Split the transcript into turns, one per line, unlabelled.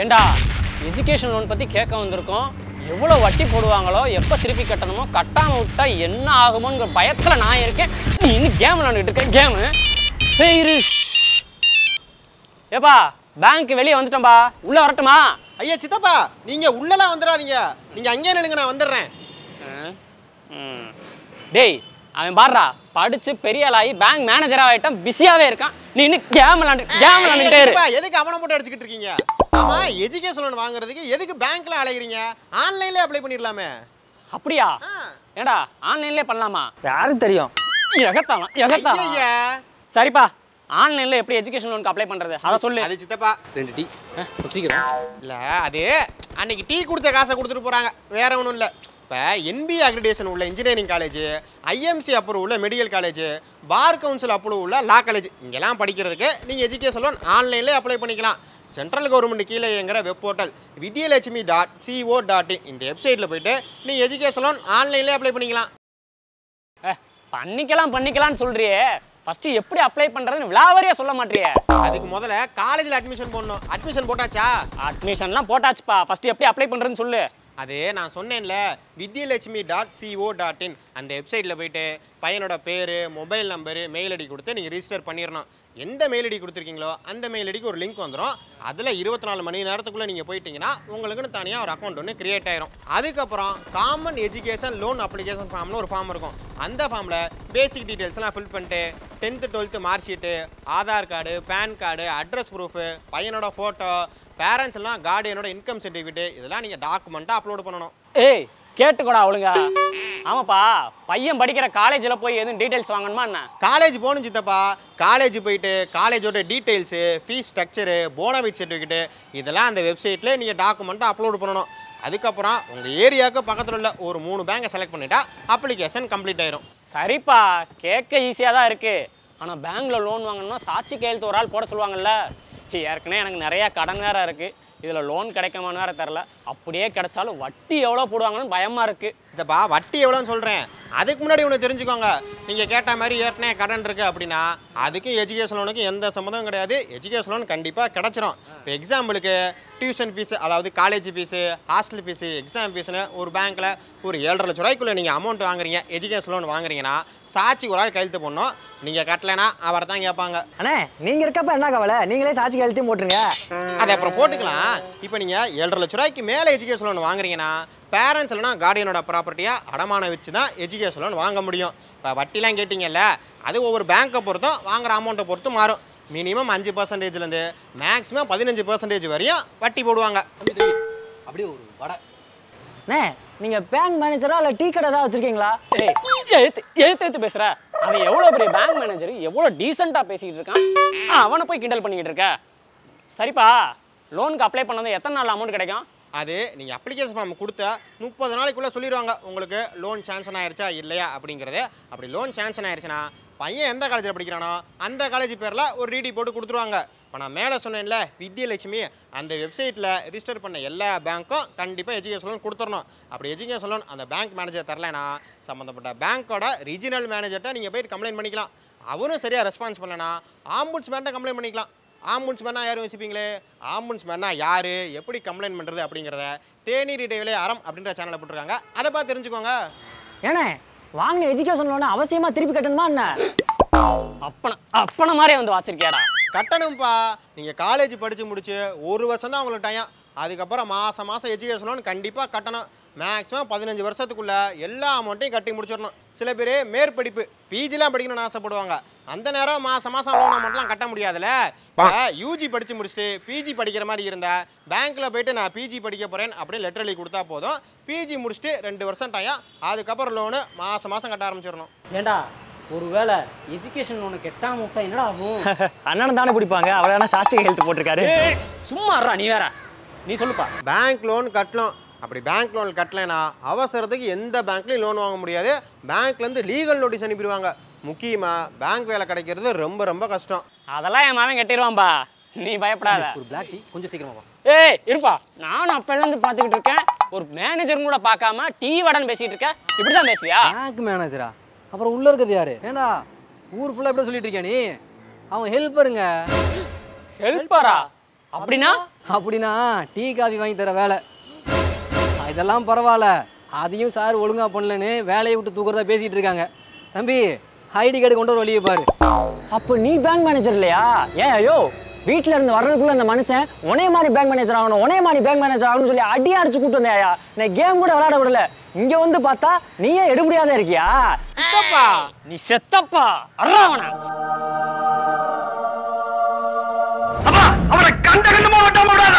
ஏண்டா education loan பற்றி கேட்க வந்திருக்கோம். எவ்வளோ வட்டி போடுவாங்களோ, எப்போ திருப்பி கட்டணுமோ, கட்டாமல் விட்டா என்ன ஆகுமோங்கிற பயத்தில் நான் இருக்கேன். நீ இன்னும் கேம் விளாண்டுட்டு இருக்க. கேமு ஏப்பா, பேங்க் வெளியே வந்துட்டோம்பா, உள்ளே வரட்டுமா?
ஐயா சித்தப்பா, நீங்கள் உள்ளலாம் வந்துடாதீங்க, நீங்கள் அங்கேயே நில்லுங்க, நான் வந்துடுறேன்.
டேய், அவன் பாடுறா படிச்சு பெரிய ஆளாகி பேங்க் மேனேஜராக ஆகிட்டான், பிஸியாகவே இருக்கான். நீ இன்னும் கேம் விளாண்டுட்டே இரு.
எதுக்கு அவனை போட்டு அடிச்சுக்கிட்டு இருக்கீங்க? ஆமா, எஜுகேஷன் லோன் வாங்குறதுக்கு எதுக்கு பேங்க்ல அலைகிறீங்க? ஆன்லைன்ல அப்ளை பண்ணிடலாமே.
அப்படியா? ஏடா ஆன்லைன்லயே பண்ணலாமா?
யாருக்கு தெரியும்?
ஐயா
சரிப்பா, ஆன்லைன்ல எப்படி எஜுகேஷன் லோனுக்கு அப்ளை பண்றது அத சொல்லு.
அது சித்தப்பா 2 டீ சீக்கிரம். இல்ல அது அன்னைக்கு டீ கொடுத்த காசை கொடுத்துட்டு போறாங்க, வேற ஒன்றும் இல்லை. இப்போ NBA அக்ரிடேஷன் உள்ள இன்ஜினியரிங் காலேஜ், IMC அப்ரூவ் உள்ள medical college, bar council approve உள்ள லா காலேஜ், இங்கெல்லாம் படிக்கிறதுக்கு நீங்கள் எஜுகேஷன் லோன் ஆன்லைன்லேயே அப்ளை பண்ணிக்கலாம். சென்ட்ரல் கவர்மெண்ட் கீழே இயங்குற வெப் போர்ட்டல் vidyalakshmi.co.in இந்த வெப்சைட்டில் போயிட்டு நீங்கள் எஜுகேஷன் லோன் ஆன்லைன்லேயே அப்ளை பண்ணிக்கலாம்.
பண்ணிக்கலாம்னு சொல்றியே, ஃபர்ஸ்ட் எப்படி அப்ளை பண்றதுன்னு விலாவரியா சொல்ல மாட்டியே.
அதுக்கு முதல்ல காலேஜில் அட்மிஷன் போடணும். அட்மிஷன் போட்டாச்சா?
அட்மிஷன்லாம் போட்டாச்சுப்பா, ஃபர்ஸ்ட் எப்படி அப்ளை பண்றதுன்னு சொல்லு.
அது நான் சொன்னேன்ல, vidyalakshmi.co.in அந்த வெப்சைட்டில் போயிட்டு பையனோட பேர், மொபைல் நம்பரு, மெயில் ஐடி கொடுத்து நீங்கள் ரிஜிஸ்டர் பண்ணிடணும். எந்த மெயில் ஐடி கொடுத்துருக்கீங்களோ அந்த மெயில் ஐடிக்கு ஒரு லிங்க் வந்துடும். அதில் 24 மணி நேரத்துக்குள்ளே நீங்கள் போயிட்டீங்கன்னா உங்களுக்குன்னு தனியாக ஒரு அக்கௌண்ட் ஒன்று கிரியேட் ஆயிரும். அதுக்கப்புறம் காமன் எஜுகேஷன் லோன் அப்ளிகேஷன் ஃபார்ம்னு ஒரு ஃபார்ம் இருக்கும். அந்த ஃபார்மில் பேசிக் டீட்டெயில்ஸ்லாம் ஃபில் பண்ணிட்டு 10th 12th mark sheet, Aadhaar card, pan card, address proof, பையனோட ஃபோட்டோ, பேரண்ட்ஸ் எல்லாம் கார்டியனோட இன்கம் சர்டிஃபிகேட், இதெல்லாம் நீங்கள் டாக்குமெண்ட்டாக அப்லோட் பண்ணணும்.
ஏய் கேட்டுக்கூடா ஒழுங்கா. ஆமாப்பா, பையன் படிக்கிற காலேஜில் போய் எதுவும் டீட்டெயில்ஸ் வாங்கணுமா என்ன?
காலேஜ் போகணும் சித்தப்பா. காலேஜ் போயிட்டு காலேஜோட details, fees structure, bonafide certificate, இதெல்லாம் அந்த வெப்சைட்டில் நீங்கள் டாக்குமெண்ட்டாக அப்லோட் பண்ணணும். அதுக்கப்புறம் உங்கள் ஏரியாவுக்கு பக்கத்தில் உள்ள ஒரு 3 பேங்கை செலக்ட் பண்ணிட்டா அப்ளிகேஷன் கம்ப்ளீட் ஆயிரும்.
சரிப்பா, கேட்க ஈஸியாக தான் இருக்குது. ஆனால் பேங்க்கில் லோன் வாங்கணும்னா சாட்சி கையெழுத்து ஒரு ஆள் போட சொல்லுவாங்கல்ல. ஏற்கனவே எனக்கு நிறையா கடன் வேறு இருக்குது, இதில் லோன் கிடைக்குமான்னு வேறு தெரில. அப்படியே கிடைச்சாலும் வட்டி எவ்வளோ போடுவாங்கன்னு பயமாக இருக்குது.
இதப்பா வட்டி எவ்வளோன்னு சொல்கிறேன், அதுக்கு முன்னாடி ஒன்று தெரிஞ்சுக்கோங்க. நீங்கள் கேட்ட மாதிரி ஏற்கனவே கடன் இருக்குது அப்படின்னா அதுக்கும் எஜுகேஷன் லோனுக்கும் எந்த சம்மந்தமும் கிடையாது. எஜுகேஷன் லோன் கண்டிப்பாக கிடச்சிரும். இப்போ எக்ஸாம்பிளுக்கு டியூஷன் ஃபீஸு, அதாவது college fees, hostel fees, exam ஃபீஸ்னு ஒரு பேங்க்கில் ஒரு 7.5 லட்ச ரூபாய்க்குள்ளே நீங்கள் அமௌண்ட் வாங்குறீங்க, எஜுகேஷன் லோன் வாங்குறீங்கன்னா சாட்சி ஒரு ஆள் கையெழுத்து போடணும். நீங்கள் கட்டலைன்னா அவரை தான் கேட்பாங்க.
அண்ணே நீங்கள் இருக்கப்ப என்ன கவலை, நீங்களே சாட்சி கையெழுத்தையும் போட்டுருங்க.
அதை அப்புறம் போட்டுக்கலாம். இப்போ நீங்கள் 7.5 லட்ச ரூபாய்க்கு மேலே எஜுகேஷன் லோன் வாங்குறீங்கன்னா பேரண்ட்ஸ் இல்லைனா கார்டியனோட ப்ராப்பர்ட்டியாக அடமானம் வச்சு தான் எஜுகேஷன் லோன் வாங்க முடியும். இப்போ வட்டிலாம் கேட்டிங்கல்ல, அது ஒவ்வொரு பேங்க்கை பொறுத்தும் வாங்குற அமௌண்ட்டை பொறுத்து மாறும். மினிமம் 5%லேருந்து மேக்ஸிமம் 15% வரையும் வட்டி போடுவாங்க.
அப்படியே ஒரு வடை.
அண்ணே நீங்கள் பேங்க் மேனேஜரா இல்லை டீ கடை தான் வச்சுருக்கீங்களா?
எழுத்து பேசுகிற அவன் எவ்வளோ பெரிய பேங்க் மேனேஜர், எவ்வளோ டீசெண்டாக பேசிக்கிட்டு இருக்கான், அவனை போய் கிண்டல் பண்ணிக்கிட்டு இருக்க. சரிப்பா, லோனுக்கு அப்ளை பண்ணது எத்தனை நாள் அமௌண்ட் கிடைக்கும்?
அது நீங்கள் அப்ளிகேஷன் ஃபார்ம் கொடுத்தா 30 நாளைக்குள்ளே சொல்லிடுவாங்க உங்களுக்கு லோன் சாங்ஷன் ஆயிடுச்சா இல்லையா அப்படிங்கிறது. அப்படி லோன் சாங்ஷன் ஆயிடுச்சுன்னா பையன் எந்த காலேஜில் படிக்கிறானோ அந்த காலேஜ் பேரில் ஒரு டிடி போட்டு கொடுத்துருவாங்க. இப்போ நான் மேலே சொன்னேன்ல, வித்யலட்சுமி அந்த வெப்சைட்டில் ரிஜிஸ்டர் பண்ண எல்லா பேங்க்கும் கண்டிப்பாக எஜுகேஷன் லோன் கொடுத்துடணும். அப்படி எஜுகேஷன் லோன் அந்த பேங்க் மேனேஜர் தரலைன்னா சம்மந்தப்பட்ட பேங்க்கோட ரீஜனல் மேனேஜர்கிட்ட நீங்கள் போயிட்டு கம்ப்ளைண்ட் பண்ணிக்கலாம். அவரும் சரியாக ரெஸ்பான்ஸ் பண்ணலைன்னா ஆம்புட்ஸ்மேன்ட்ட கம்ப்ளைண்ட் பண்ணிக்கலாம். ஆம்புட்ஸ்மேனா யாரும் யோசிப்பீங்களே, ஆம்புட்ஸ்மேனா யார், எப்படி கம்ப்ளைண்ட் பண்ணுறது அப்படிங்கிறத தேநீர் இடைவேளை அறம் அப்படின்ற சேனலில் போட்டிருக்காங்க, அதை பார்த்து தெரிஞ்சுக்கோங்க.
ஏண்ணே வாங்கின எஜுகேஷன் லோனை அவசியமாக திருப்பி கட்டணுமா என்ன?
அப்பன மாதிரியே வந்து வாச்சிருக்கியாடா.
கட்டணும்ப்பா. நீங்கள் காலேஜ் படித்து முடிச்சு 1 வருஷம் தான் உங்களுக்கு டைம். அதுக்கப்புறம் மாதம் எஜுகேஷன் லோன் கண்டிப்பாக கட்டணும். மேக்ஸிமம் 15 வருஷத்துக்குள்ளே எல்லா அமௌண்ட்டையும் கட்டி முடிச்சிடணும். சில பேர் மேற்படிப்பு பிஜிலாம் படிக்கணும்னு ஆசைப்படுவாங்க. அந்த நேரம் மாதம் லோன் அமௌண்ட்லாம் கட்ட முடியாதுல்ல. யூஜி படித்து முடிச்சுட்டு பிஜி படிக்கிற மாதிரி இருந்தால் பேங்க்கில் போய்ட்டு நான் பிஜி படிக்க போகிறேன் அப்படின்னு லெட்டர் எழுதி கொடுத்தா போதும். பிஜி முடிச்சுட்டு 2 வருஷம் டைம். அதுக்கப்புறம் லோனு மாதம் கட்ட ஆரம்பிச்சிடணும்.
ஏண்டா ஒருவேளை எஜுகேஷன் லோனு கெட்டாம விட்டா என்னடா ஆகும்?
அண்ணன் தானே பிடிப்பாங்க, அவரான சாட்சி கையெழுத்து போட்டிருக்காரு.
சும்மா நீ வேற, நீ சொல்லுப்பா.
பேங்க் லோன் கட்டணும். அப்படி பேங்க் லோன் கட்டலைன்னா அவசரத்துக்கு எந்த பேங்க்லையும் லோன் வாங்க முடியாது. பேங்க்லேருந்து லீகல் நோட்டீஸ் அனுப்பிடுவாங்க. முக்கியமாக பேங்க் வேலை கிடைக்கிறது ரொம்ப ரொம்ப கஷ்டம்.
அதெல்லாம் என் மாமன் கட்டிடுவான்பா, நீ பயப்படாத.
ஒரு பிளாக் டீ கொஞ்சம் சீக்கிரமா.
ஏய் இருப்பா, நானும் அப்போலேருந்து பார்த்துக்கிட்டு இருக்கேன். ஒரு மேனேஜரும் கூட பார்க்காம டீ வடன் பேசிகிட்டு இருக்க, இப்படி தான் பேசுவியா?
பேங்க் மேனேஜரா? அப்புறம் உள்ளே இருக்கிறது யாரு? ஏன்னா ஊர் ஃபுல்லாக எப்படி சொல்லிட்டு இருக்கியா நீ? அவங்க ஹெல்ப்பருங்க.
ஹெல்ப்பரா? அப்படின்னா
அப்படின்னா டீ காஃபி வாங்கி தர வேலை. இதெல்லாம் பரவாயில்ல, அதையும் சார் ஒழுங்காக பண்ணலன்னு வேலையை விட்டு தூக்குறதா பேசிகிட்டு இருக்காங்க. தம்பி ஐடி கார்டு கொண்டு வர வழியை பாரு.
அப்போ நீ பேங்க் மேனேஜர் இல்லையா? ஏன் ஐயோ வீட்டில் இருந்து வர்றதுக்குள்ள அந்த மனுஷன் உனே மாதிரி பேங்க் மேனேஜர் ஆகணும், உனே மாதிரி பேங்க் மேனேஜர் ஆகணும்னு சொல்லி அடி அடிச்சு கூட்டு வந்தேயா. நான் கேம் கூட விளையாட விடல. இங்க வந்து பார்த்தா நீயே எடுபடியாத இருக்கியா?
சித்தப்பா நீ செத்தப்பா அறாவனா. அவனை கண்ட கண்டமா விட்டாம விடாத.